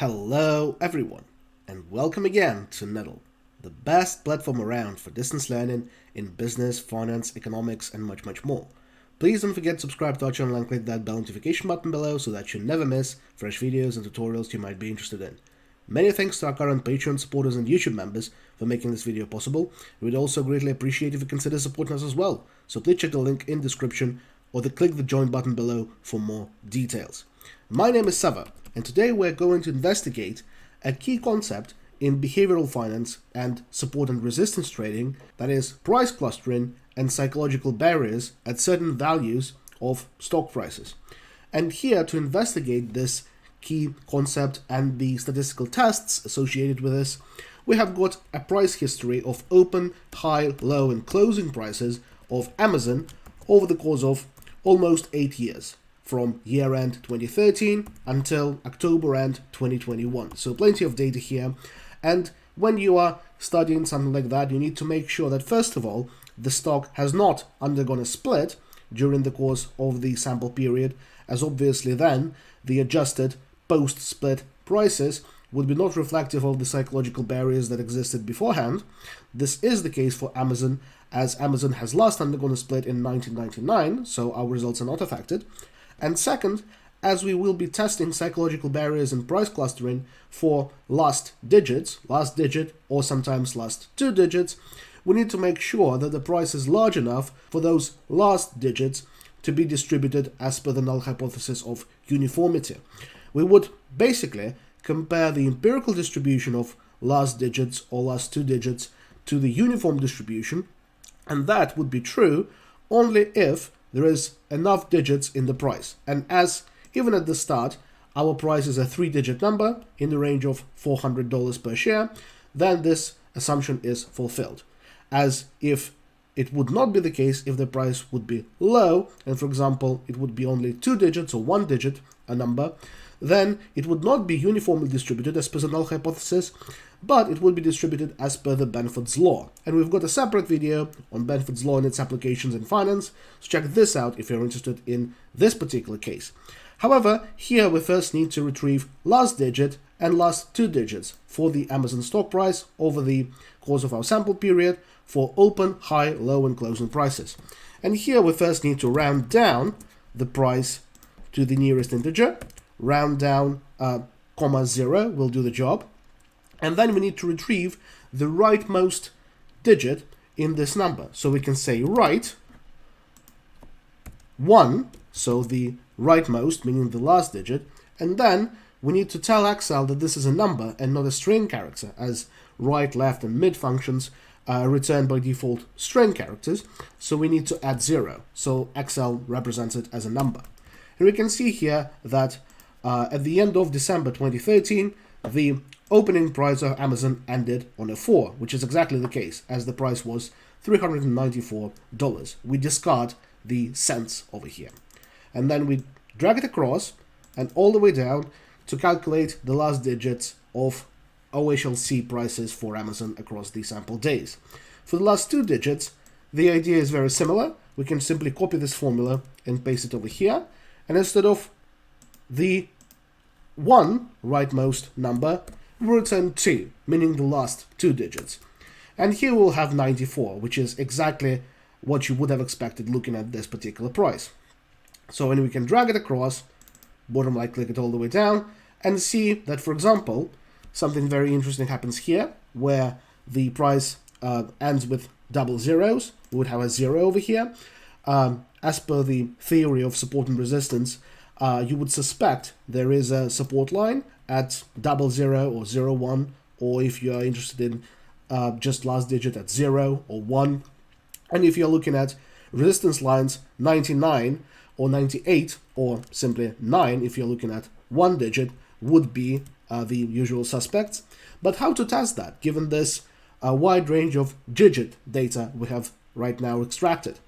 Hello everyone, and welcome again to Nettle, the best platform around for distance learning in business, finance, economics, and much more. Please don't forget to subscribe to our channel and click that bell notification button below so that you never miss fresh videos and tutorials you might be interested in. Many thanks to our current Patreon supporters and YouTube members for making this video possible. We would also greatly appreciate if you consider supporting us as well, so please check the link in the description or click the join button below for more details. My name is Sava, and today we're going to investigate a key concept in behavioral finance and support and resistance trading, that is price clustering and psychological barriers at certain values of stock prices. And here to investigate this key concept and the statistical tests associated with this, we have got a price history of open, high, low and closing prices of Amazon over the course of almost 8 years, from year-end 2013 until October-end 2021. So plenty of data here. And when you are studying something like that, you need to make sure that, first of all, the stock has not undergone a split during the course of the sample period, as obviously then the adjusted post-split prices would be not reflective of the psychological barriers that existed beforehand. This is the case for Amazon, as Amazon has last undergone a split in 1999, so our results are not affected. And second, as we will be testing psychological barriers and price clustering for last digit, or sometimes last 2 digits, we need to make sure that the price is large enough for those last digits to be distributed as per the null hypothesis of uniformity. We would basically compare the empirical distribution of last digits or last 2 digits to the uniform distribution, and that would be true only if there is enough digits in the price. And as even at the start, our price is a 3-digit number in the range of $400 per share, then this assumption is fulfilled. As if it would not be the case if the price would be low, and for example, it would be only 2 digits or 1 digit, a number, then it would not be uniformly distributed as per the null hypothesis, but it would be distributed as per the Benford's law. And we've got a separate video on Benford's law and its applications in finance, so check this out if you're interested in this particular case. However, here we first need to retrieve last digit and last 2 digits for the Amazon stock price over the course of our sample period for open, high, low and closing prices. And here we first need to round down the price to the nearest integer. Round down comma 0 will do the job. And then we need to retrieve the rightmost digit in this number. So we can say right 1, so the rightmost, meaning the last digit, and then we need to tell Excel that this is a number and not a string character, as right, left, and mid functions return by default string characters, so we need to add 0, so Excel represents it as a number. And we can see here that at the end of December 2013, the opening price of Amazon ended on a 4, which is exactly the case, as the price was $394. We discard the cents over here. And then we drag it across and all the way down to calculate the last digits of OHLC prices for Amazon across the sample days. For the last 2 digits, the idea is very similar. We can simply copy this formula and paste it over here. And instead of the 1 rightmost number, we return 2, meaning the last 2 digits. And here we'll have 94, which is exactly what you would have expected looking at this particular price. So when we can drag it across, bottom right click it all the way down, and see that, for example, something very interesting happens here, where the price ends with double zeros. We would have a 0 over here. As per the theory of support and resistance, you would suspect there is a support line at 00 or 01, or if you are interested in just last digit at 0 or 1. And if you're looking at resistance lines, 99 or 98, or simply 9 if you're looking at 1 digit, would be the usual suspects. But how to test that, given this wide range of digit data we have right now extracted?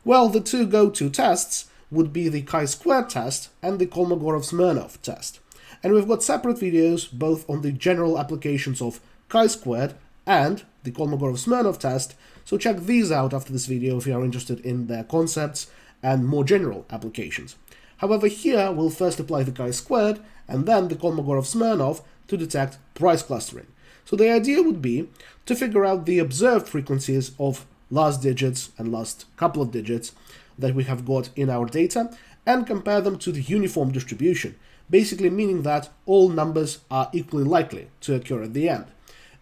Well, the two go-to tests would be the chi-squared test and the Kolmogorov-Smirnov test. And we've got separate videos both on the general applications of chi-squared and the Kolmogorov-Smirnov test, so check these out after this video if you are interested in their concepts and more general applications. However, here we'll first apply the chi-squared and then the Kolmogorov-Smirnov to detect price clustering. So the idea would be to figure out the observed frequencies of last digits and last couple of digits that we have got in our data and compare them to the uniform distribution, basically meaning that all numbers are equally likely to occur at the end.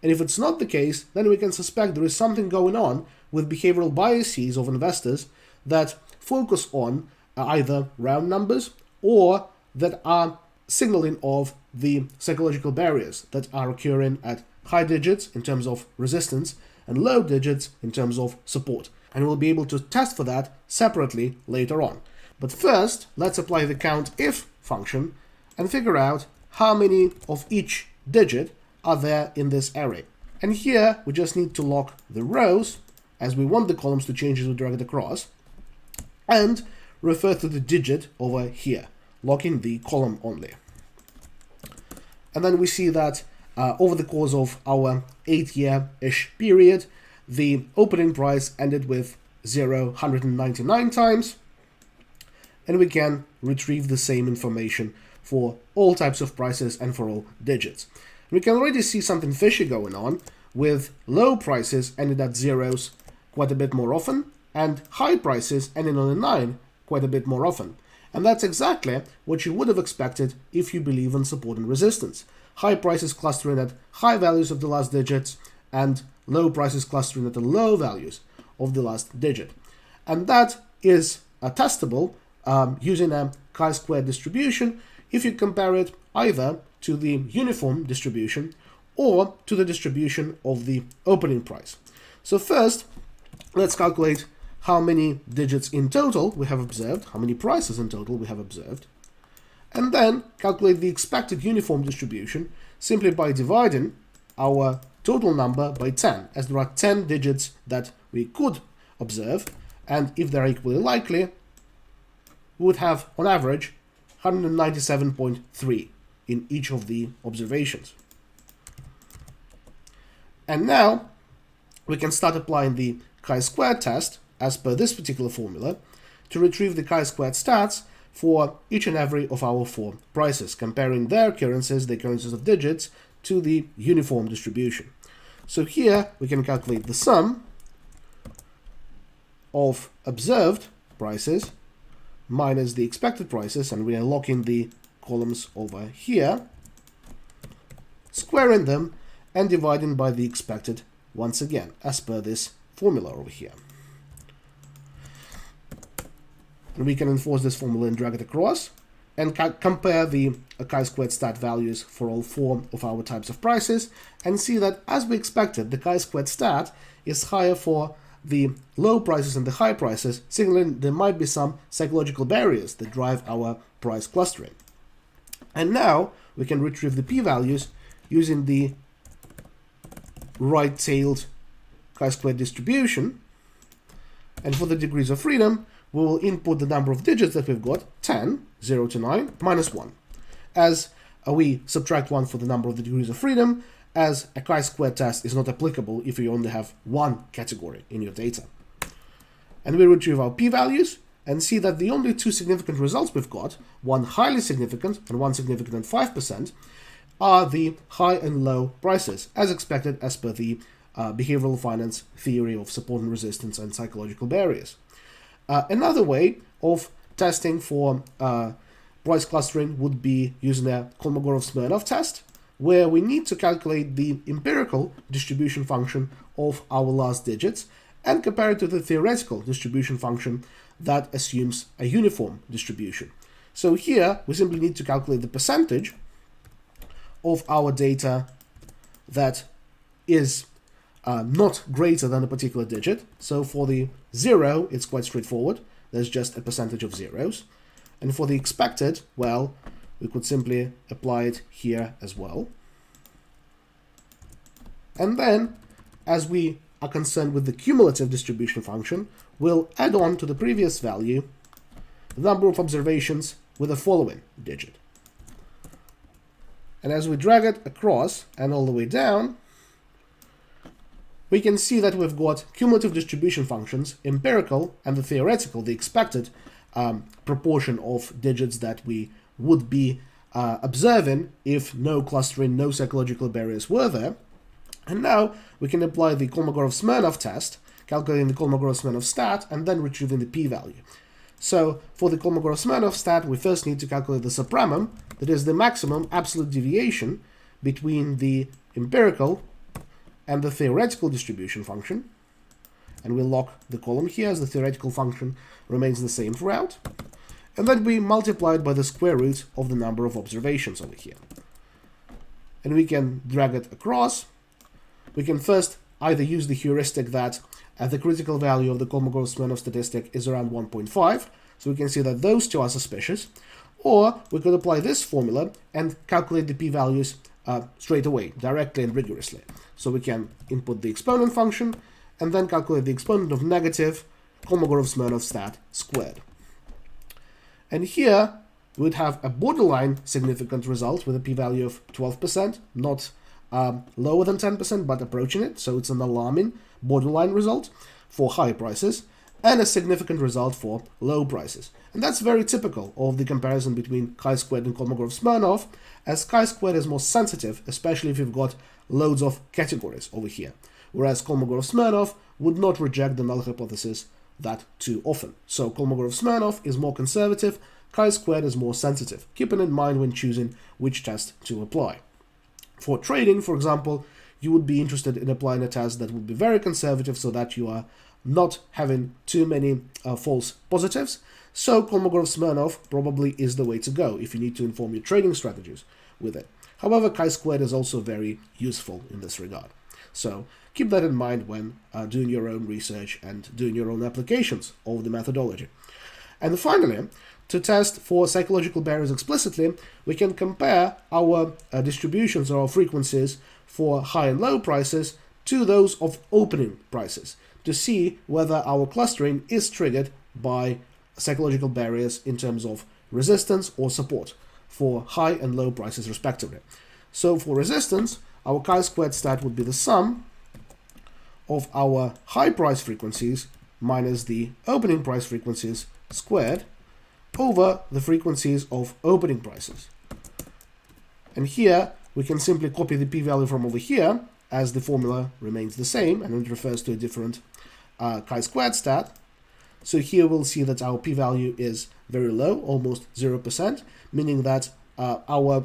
And if it's not the case, then we can suspect there is something going on with behavioral biases of investors that focus on either round numbers or that are signaling of the psychological barriers that are occurring at high digits in terms of resistance and low digits in terms of support. And we'll be able to test for that separately later on. But first, let's apply the COUNTIF function and figure out how many of each digit are there in this array. And here we just need to lock the rows, as we want the columns to change as we drag it across, and refer to the digit over here, locking the column only. And then we see that over the course of our 8-year-ish period, the opening price ended with 199 times, and we can retrieve the same information for all types of prices and for all digits. We can already see something fishy going on, with low prices ending at zeros quite a bit more often, and high prices ending on a 9 quite a bit more often. And that's exactly what you would have expected if you believe in support and resistance. High prices clustering at high values of the last digits, and low prices clustering at the low values of the last digit. And that is testable using a chi-squared distribution if you compare it either to the uniform distribution or to the distribution of the opening price. So first, let's calculate how many digits in total we have observed, how many prices in total we have observed, and then calculate the expected uniform distribution simply by dividing our total number by 10, as there are 10 digits that we could observe, and if they're equally likely, we would have, on average, 197.3 in each of the observations. And now we can start applying the chi-squared test as per this particular formula to retrieve the chi-squared stats for each and every of our 4 prices, comparing their occurrences, the occurrences of digits, to the uniform distribution. So here we can calculate the sum of observed prices minus the expected prices, and we are locking the columns over here, squaring them and dividing by the expected once again, as per this formula over here. And we can enforce this formula and drag it across and compare the chi-squared stat values for all 4 of our types of prices, and see that, as we expected, the chi-squared stat is higher for the low prices and the high prices, signaling there might be some psychological barriers that drive our price clustering. And now we can retrieve the p-values using the right-tailed chi-squared distribution, and for the degrees of freedom, we will input the number of digits that we've got, 10, 0 to 9, minus 1, as we subtract 1 for the number of the degrees of freedom, as a chi-squared test is not applicable if you only have 1 category in your data. And we retrieve our p-values and see that the only 2 significant results we've got, one highly significant and one significant at 5%, are the high and low prices, as expected as per the behavioral finance theory of support and resistance and psychological barriers. Another way of testing for price clustering would be using a Kolmogorov-Smirnov test, where we need to calculate the empirical distribution function of our last digits and compare it to the theoretical distribution function that assumes a uniform distribution. So here we simply need to calculate the percentage of our data that is not greater than a particular digit. So for the 0, it's quite straightforward. There's just a percentage of zeros. And for the expected, well, we could simply apply it here as well. And then, as we are concerned with the cumulative distribution function, we'll add on to the previous value the number of observations with the following digit. And as we drag it across and all the way down, we can see that we've got cumulative distribution functions, empirical and the theoretical, the expected, proportion of digits that we would be observing if no clustering, no psychological barriers were there. And now we can apply the Kolmogorov-Smirnov test, calculating the Kolmogorov-Smirnov stat, and then retrieving the p-value. So for the Kolmogorov-Smirnov stat, we first need to calculate the supremum, that is the maximum absolute deviation between the empirical and the theoretical distribution function. And we'll lock the column here as the theoretical function remains the same throughout. And then we multiply it by the square root of the number of observations over here. And we can drag it across. We can first either use the heuristic that the critical value of the Kolmogorov-Smirnov statistic is around 1.5, so we can see that those two are suspicious, or we could apply this formula and calculate the p-values straight away, directly and rigorously. So we can input the exponent function and then calculate the exponent of negative Kolmogorov-Smirnov stat squared. And here we would have a borderline significant result with a p-value of 12%, not lower than 10%, but approaching it, so it's an alarming borderline result for high prices, and a significant result for low prices. And that's very typical of the comparison between chi-squared and Kolmogorov-Smirnov, as chi-squared is more sensitive, especially if you've got loads of categories over here, whereas Kolmogorov-Smirnov would not reject the null hypothesis that too often. So Kolmogorov-Smirnov is more conservative, chi-squared is more sensitive, keeping in mind when choosing which test to apply. For trading, for example, you would be interested in applying a test that would be very conservative so that you are not having too many false positives. So Kolmogorov-Smirnov probably is the way to go if you need to inform your trading strategies with it. However, chi-squared is also very useful in this regard. So keep that in mind when doing your own research and doing your own applications of the methodology. And finally, to test for psychological barriers explicitly, we can compare our distributions or our frequencies for high and low prices to those of opening prices to see whether our clustering is triggered by psychological barriers in terms of resistance or support for high and low prices respectively. So for resistance, our chi-squared stat would be the sum of our high price frequencies minus the opening price frequencies squared over the frequencies of opening prices. And here we can simply copy the p-value from over here, as the formula remains the same and it refers to a different chi-squared stat. So here we'll see that our p-value is very low, almost 0%, meaning that our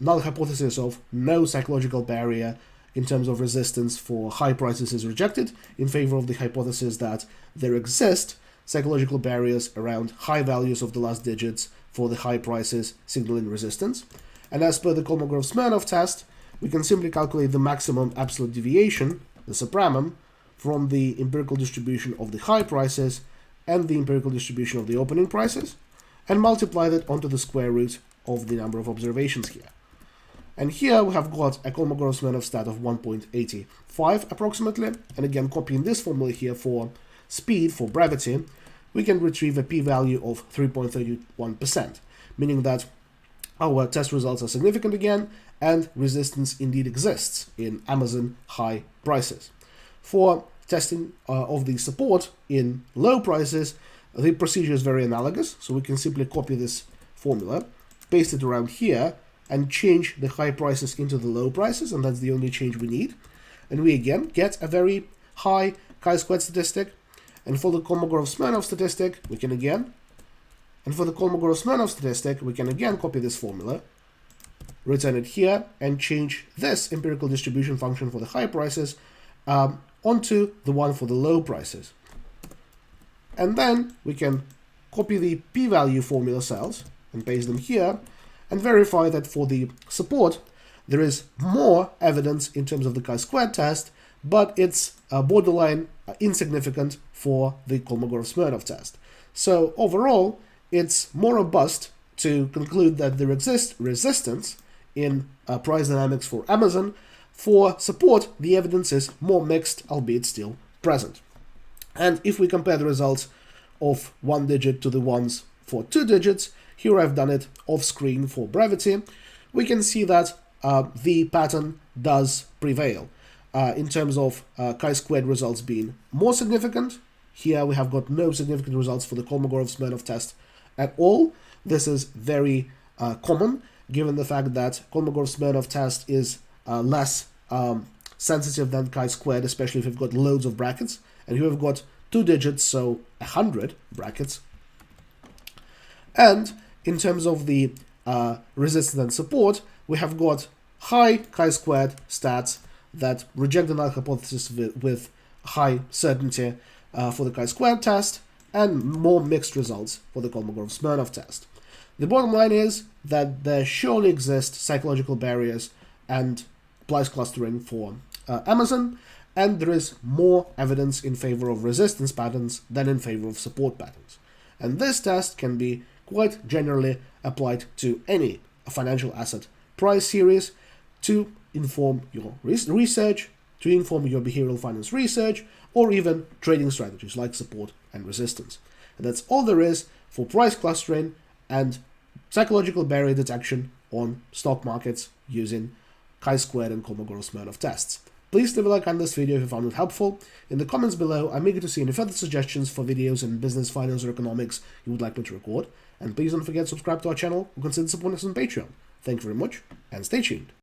null hypothesis of no psychological barrier in terms of resistance for high prices is rejected in favor of the hypothesis that there exist psychological barriers around high values of the last digits for the high prices signaling resistance. And as per the Kolmogorov-Smirnov test, we can simply calculate the maximum absolute deviation, the supremum, from the empirical distribution of the high prices and the empirical distribution of the opening prices, and multiply that onto the square root of the number of observations here. And here we have got a Kolmogorov-Smirnov stat of 1.85 approximately, and again copying this formula here for speed, for brevity, we can retrieve a p-value of 3.31%, meaning that our test results are significant again, and resistance indeed exists in Amazon high prices. For testing of the support in low prices, the procedure is very analogous, so we can simply copy this formula, paste it around here, and change the high prices into the low prices, and that's the only change we need. And we again get a very high chi-squared statistic. And for the Kolmogorov-Smirnov statistic, we can again copy this formula, return it here, and change this empirical distribution function for the high prices onto the one for the low prices. And then we can copy the p-value formula cells and paste them here, and verify that for the support, there is more evidence in terms of the chi-squared test, but it's borderline insignificant for the Kolmogorov-Smirnov test. So overall, it's more robust to conclude that there exists resistance in price dynamics for Amazon. For support, the evidence is more mixed, albeit still present. And if we compare the results of one digit to the ones for two digits, here I've done it off screen for brevity, we can see that the pattern does prevail in terms of chi-squared results being more significant Here we have got no significant results for the Kolmogorov-Smirnov test at all. This is very common, given the fact that Kolmogorov-Smirnov test is less sensitive than chi-squared, especially if you've got loads of brackets. And here we've got 2 digits, so 100 brackets. And in terms of the resistance and support, we have got high chi-squared stats that reject the null hypothesis with high certainty for the chi-squared test, and more mixed results for the Kolmogorov-Smirnov test. The bottom line is that there surely exist psychological barriers and price clustering for Amazon, and there is more evidence in favor of resistance patterns than in favor of support patterns. And this test can be quite generally applied to any financial asset price series to inform your research, to inform your behavioral finance research, or even trading strategies like support and resistance. And that's all there is for price clustering and psychological barrier detection on stock markets using chi-squared and Kolmogorov-Smirnov tests. Please leave a like on this video if you found it helpful. In the comments below, I'm eager to see any further suggestions for videos in business, finance, or economics you would like me to record. And please don't forget to subscribe to our channel or consider supporting us on Patreon. Thank you very much, and stay tuned.